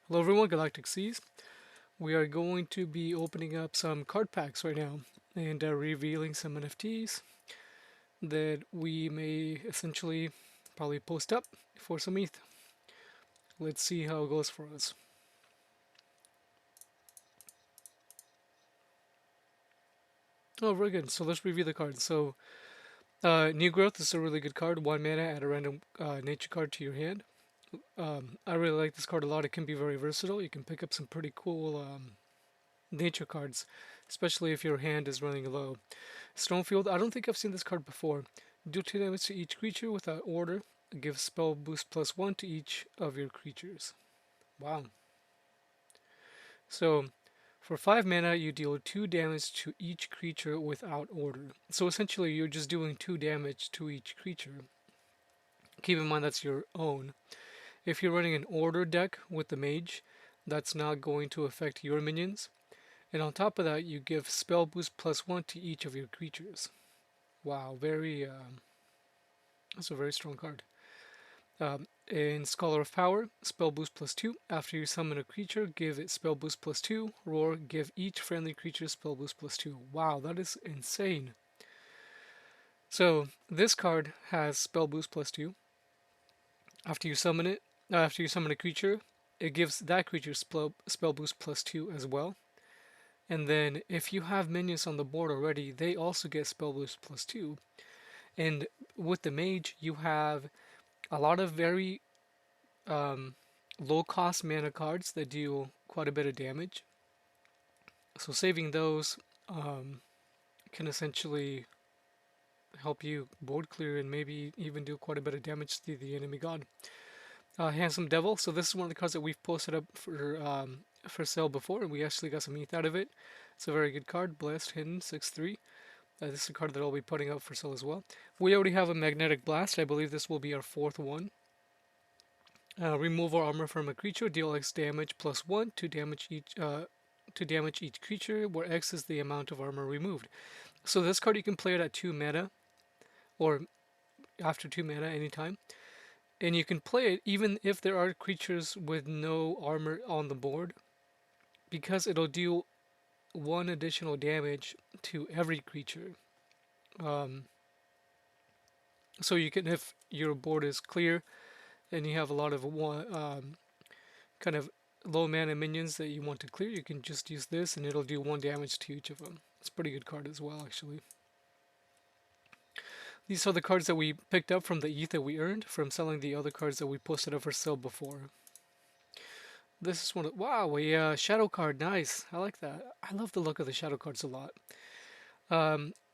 Hello everyone, Galactic Seas. We are going to be opening up some card packs right now and revealing some NFTs that we may essentially probably post up for some ETH. Let's see how it goes for us. Oh, very good. So let's review the cards. So, New Growth is a really good card. 1 mana, add a random nature card to your hand. I really like this card a lot. It can be very versatile. You can pick up some pretty cool nature cards, especially if your hand is running low. Stonefield, I don't think I've seen this card before. Do 2 damage to each creature without order. Give spell boost +1 to each of your creatures. Wow. So, for 5 mana, you deal 2 damage to each creature without order. So essentially, you're just doing 2 damage to each creature. Keep in mind that's your own. If you're running an order deck with the mage, that's not going to affect your minions. And on top of that, you give spell boost +1 to each of your creatures. Wow, that's a very strong card. In Scholar of Power, spell boost +2. After you summon a creature, give it spell boost +2. Roar, give each friendly creature spell boost +2. Wow, that is insane. So this card has spell boost +2. After you summon it, after you summon a creature, it gives that creature spell boost +2 as well. And then if you have minions on the board already, they also get spell boost +2. And with the mage, you have a lot of very low cost mana cards that deal quite a bit of damage. So saving those can essentially help you board clear and maybe even do quite a bit of damage to the enemy god. Handsome Devil. So this is one of the cards that we've posted up for sale before, and we actually got some ETH out of it. It's a very good card. Blessed, Hidden, 6/3. This is a card that I'll be putting up for sale as well. We already have a Magnetic Blast. I believe this will be our 4th one. Remove our armor from a creature. Deal X damage +1 to damage each creature, where X is the amount of armor removed. So this card you can play it at 2 mana, or after 2 mana anytime. And you can play it even if there are creatures with no armor on the board, because it'll deal 1 additional damage to every creature. So you can, if your board is clear and you have a lot of kind of low mana minions that you want to clear, you can just use this and it'll do 1 damage to each of them. It's a pretty good card as well, actually. These are the cards that we picked up from the ETH that we earned from selling the other cards that we posted up for sale before. This is one of, wow, a shadow card, nice. I like that. I love the look of the shadow cards a lot.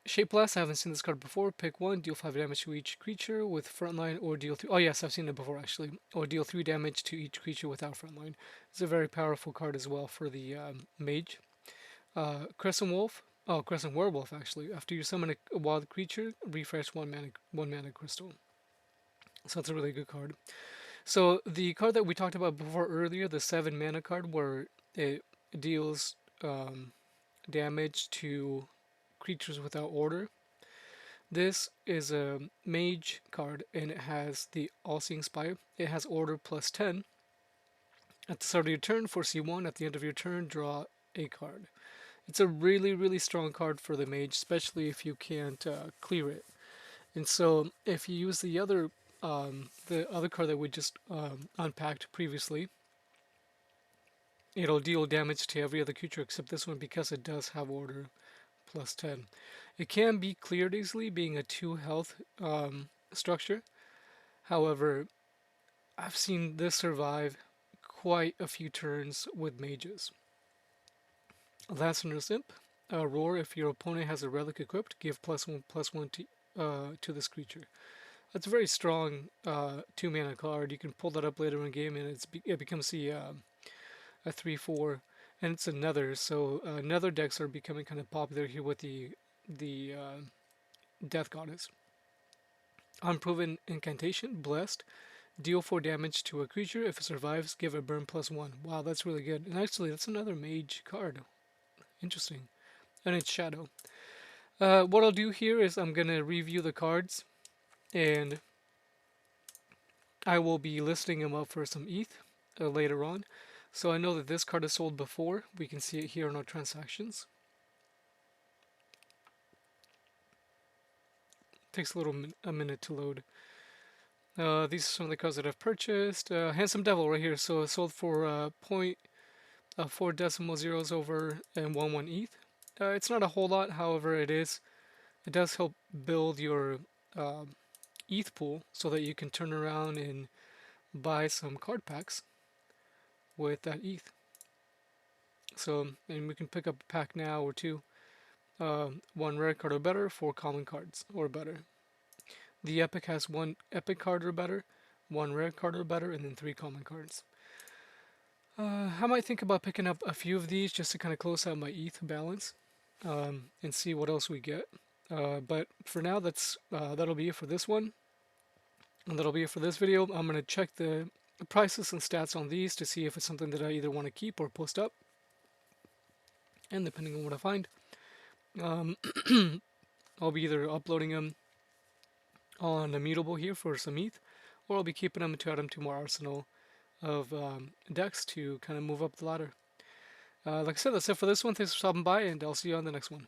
Shapeless, I haven't seen this card before. Pick 1, deal 5 damage to each creature with frontline, or deal 3. Oh, yes, I've seen it before actually. Or deal 3 damage to each creature without frontline. It's a very powerful card as well for the mage. Crescent Wolf. Oh, Crescent Werewolf actually. After you summon a wild creature, refresh 1 mana crystal. So that's a really good card. So the card that we talked about before earlier, the 7 mana card, where it deals damage to creatures without order. This is a mage card and it has the All-Seeing Spire. It has order +10. At the start of your turn, for C1, at the end of your turn, draw a card. It's a really, really strong card for the mage, especially if you can't clear it. And so if you use the other card that we just unpacked previously, it'll deal damage to every other creature except this one because it does have order +10. It can be cleared easily, being a 2 health structure. However, I've seen this survive quite a few turns with mages. Lancerner's Imp. Roar, if your opponent has a relic equipped, give +1/+1 to this creature. That's a very strong 2 mana card. You can pull that up later in the game and it becomes a 3/4. And it's another, so nether decks are becoming kind of popular here with the Death Goddess. Unproven Incantation, Blessed. Deal 4 damage to a creature. If it survives, give a burn +1. Wow, that's really good. And actually, that's another mage card. Interesting. And it's Shadow. What I'll do here is I'm going to review the cards, and I will be listing them up for some ETH later on. So I know that this card is sold before. We can see it here in our transactions. Takes a minute to load. These are some of the cards that I've purchased. Handsome Devil right here. So it sold for 0.4 decimal zeros over and 1 ETH. It's not a whole lot, however, it does help build your uh, ETH pool so that you can turn around and buy some card packs with that ETH. So, and we can pick up a pack now or two. One rare card or better, 4 common cards or better. The Epic has 1 epic card or better, 1 rare card or better, and then 3 common cards. I might think about picking up a few of these just to kind of close out my ETH balance and see what else we get. But for now, that'll be it for this one. And that'll be it for this video. I'm going to check the prices and stats on these to see if it's something that I either want to keep or post up. And depending on what I find, um, I'll be either uploading them on Immutable here for some ETH, or I'll be keeping them to add them to my arsenal of decks to kind of move up the ladder. Like I said, that's it for this one. Thanks for stopping by, and I'll see you on the next one.